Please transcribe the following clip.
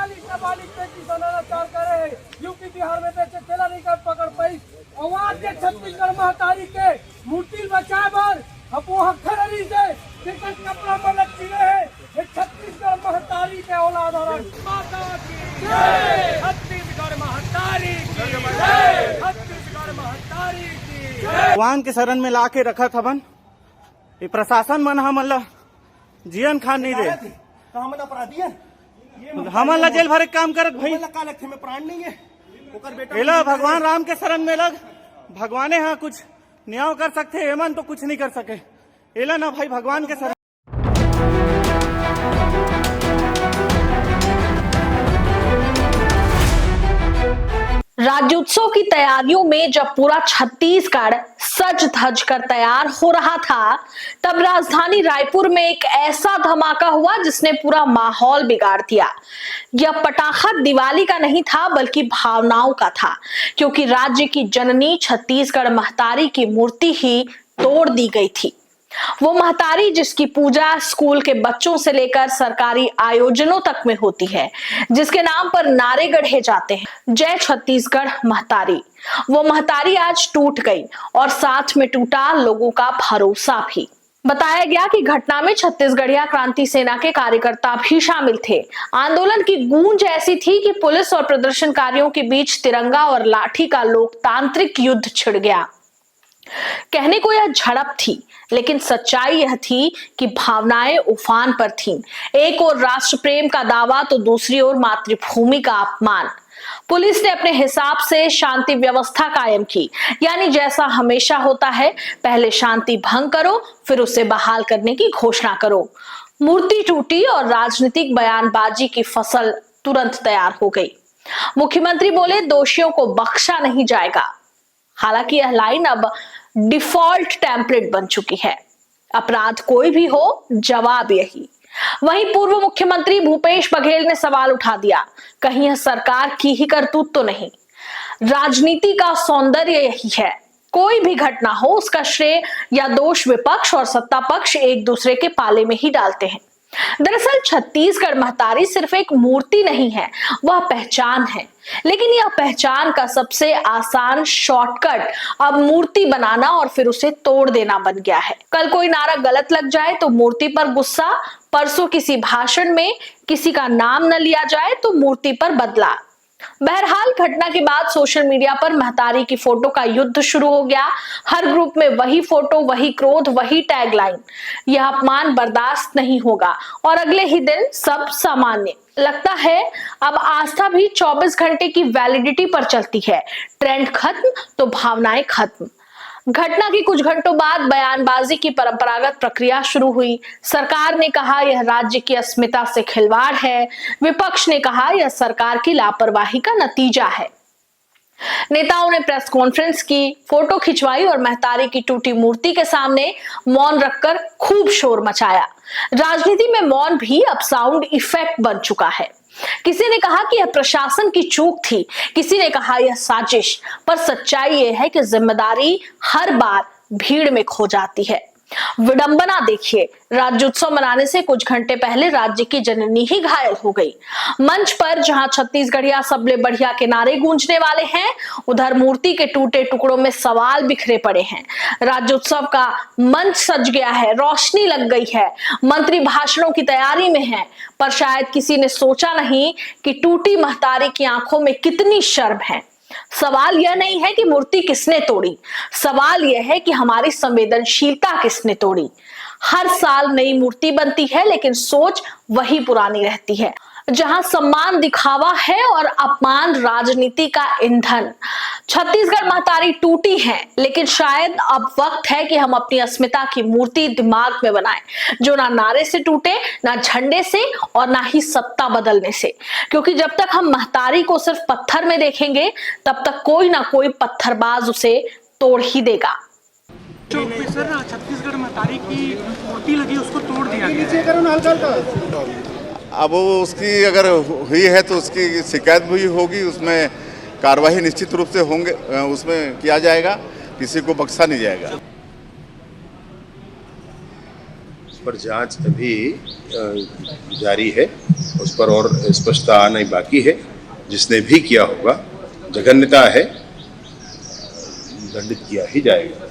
40 नाबालिग पे किसान अत्याचार करे है। यूपी बिहार में बेचे ठेला नहीं कर पकड़ पाई। और वहाँ के छत्तीसगढ़ महतारी के मूर्ति बचाए बर अब वो खररी से चिकन कपड़ा में लटकी है। ये छत्तीसगढ़ महतारी के औलाद माता की जय, छत्तीसगढ़ महतारी की जय, छत्तीसगढ़ महतारी की जय। भगवान के शरण में ला के रखा था बन ये प्रशासन मन हमन जीवन खान नहीं दे तो हमन अपराधी है हमन ला जेल भरे के काम करत भाई का लगथे में प्राण नहीं है ओकर बेटा एला भगवान राम के शरण में लग भगवाने हाँ कुछ न्याय कर सकते एमन तो कुछ नहीं कर सके एला ना भाई भगवान के शरण। राज्योत्सव की तैयारियों में जब पूरा छत्तीसगढ़ सज धज कर तैयार हो रहा था, तब राजधानी रायपुर में एक ऐसा धमाका हुआ जिसने पूरा माहौल बिगाड़ दिया। यह पटाखा दिवाली का नहीं था बल्कि भावनाओं का था, क्योंकि राज्य की जननी छत्तीसगढ़ महतारी की मूर्ति ही तोड़ दी गई थी। वो महतारी जिसकी पूजा स्कूल के बच्चों से लेकर सरकारी आयोजनों तक में होती है, जिसके नाम पर नारे गढ़े जाते हैं जय छत्तीसगढ़ महतारी, वो महतारी आज टूट गई और साथ में टूटा लोगों का भरोसा भी। बताया गया कि घटना में छत्तीसगढ़िया क्रांति सेना के कार्यकर्ता भी शामिल थे। आंदोलन की गूंज ऐसी थी कि पुलिस और प्रदर्शनकारियों के बीच तिरंगा और लाठी का लोकतांत्रिक युद्ध छिड़ गया। कहने को यह झड़प थी, लेकिन सच्चाई यह थी कि भावनाएं उफान पर थीं। एक ओर राष्ट्र प्रेम का दावा तो दूसरी ओर मातृभूमि का अपमान। पुलिस ने अपने हिसाब से शांति व्यवस्था कायम की, यानी जैसा हमेशा होता है, पहले शांति भंग करो फिर उसे बहाल करने की घोषणा करो। मूर्ति टूटी और राजनीतिक बयानबाजी की फसल तुरंत तैयार हो गई। मुख्यमंत्री बोले दोषियों को बख्शा नहीं जाएगा। हालांकि यह लाइन अब डिफॉल्ट टेम्पलेट बन चुकी है। अपराध कोई भी हो, जवाब यही। वहीं पूर्व मुख्यमंत्री भूपेश बघेल ने सवाल उठा दिया, कहीं यह सरकार की ही करतूत तो नहीं। राजनीति का सौंदर्य यही है, कोई भी घटना हो उसका श्रेय या दोष विपक्ष और सत्ता पक्ष एक दूसरे के पाले में ही डालते हैं। दरअसल छत्तीसगढ़ महतारी सिर्फ एक मूर्ति नहीं है, वह पहचान है। लेकिन यह पहचान का सबसे आसान शॉर्टकट अब मूर्ति बनाना और फिर उसे तोड़ देना बन गया है। कल कोई नारा गलत लग जाए तो मूर्ति पर गुस्सा, परसों किसी भाषण में किसी का नाम न लिया जाए तो मूर्ति पर बदला। बहरहाल घटना के बाद सोशल मीडिया पर महतारी की फोटो का युद्ध शुरू हो गया। हर ग्रुप में वही फोटो, वही क्रोध, वही टैगलाइन, यह अपमान बर्दाश्त नहीं होगा। और अगले ही दिन सब सामान्य। लगता है अब आस्था भी 24 घंटे की वैलिडिटी पर चलती है। ट्रेंड खत्म तो भावनाएं खत्म। घटना के कुछ घंटों बाद बयानबाजी की परंपरागत प्रक्रिया शुरू हुई। सरकार ने कहा यह राज्य की अस्मिता से खिलवाड़ है, विपक्ष ने कहा यह सरकार की लापरवाही का नतीजा है। नेताओं ने प्रेस कॉन्फ्रेंस की, फोटो खिंचवाई और महतारी की टूटी मूर्ति के सामने मौन रखकर खूब शोर मचाया। राजनीति में मौन भी अब साउंड इफेक्ट बन चुका है। किसी ने कहा कि यह प्रशासन की चूक थी, किसी ने कहा यह साजिश, पर सच्चाई यह है कि जिम्मेदारी हर बार भीड़ में खो जाती है। विडंबना देखिए, राज्योत्सव मनाने से कुछ घंटे पहले राज्य की जननी ही घायल हो गई। मंच पर जहां छत्तीसगढ़िया सबले बढ़िया के नारे गूंजने वाले हैं, उधर मूर्ति के टूटे टुकड़ों में सवाल बिखरे पड़े हैं। राज्योत्सव का मंच सज गया है, रोशनी लग गई है, मंत्री भाषणों की तैयारी में हैं, पर शायद किसी ने सोचा नहीं कि टूटी महतारी की आंखों में कितनी शर्म है। सवाल यह नहीं है कि मूर्ति किसने तोड़ी, सवाल यह है कि हमारी संवेदनशीलता किसने तोड़ी। हर साल नई मूर्ति बनती है, लेकिन सोच वही पुरानी रहती है। जहां सम्मान दिखावा है और अपमान राजनीति का ईंधन। छत्तीसगढ़ महतारी टूटी है, लेकिन शायद अब वक्त है कि हम अपनी अस्मिता की मूर्ति दिमाग में बनाएं, जो ना नारे से टूटे, ना झंडे से और ना ही सत्ता बदलने से। क्योंकि जब तक हम महतारी को सिर्फ पत्थर में देखेंगे, तब तक कोई ना कोई पत्थरबाज उसे तोड़ ही देगा। सर, छत्तीसगढ़ महतारी की मूर्ति लगी, उसको तोड़ दिया गया। अब वो उसकी अगर हुई है तो उसकी शिकायत भी होगी, उसमें कार्रवाई निश्चित रूप से होंगे, उसमें किया जाएगा, किसी को बख्शा नहीं जाएगा। इस पर जांच अभी जारी है। उस पर और स्पष्टता आना बाकी है। जिसने भी किया होगा, जघन्यता है, दंडित किया ही जाएगा।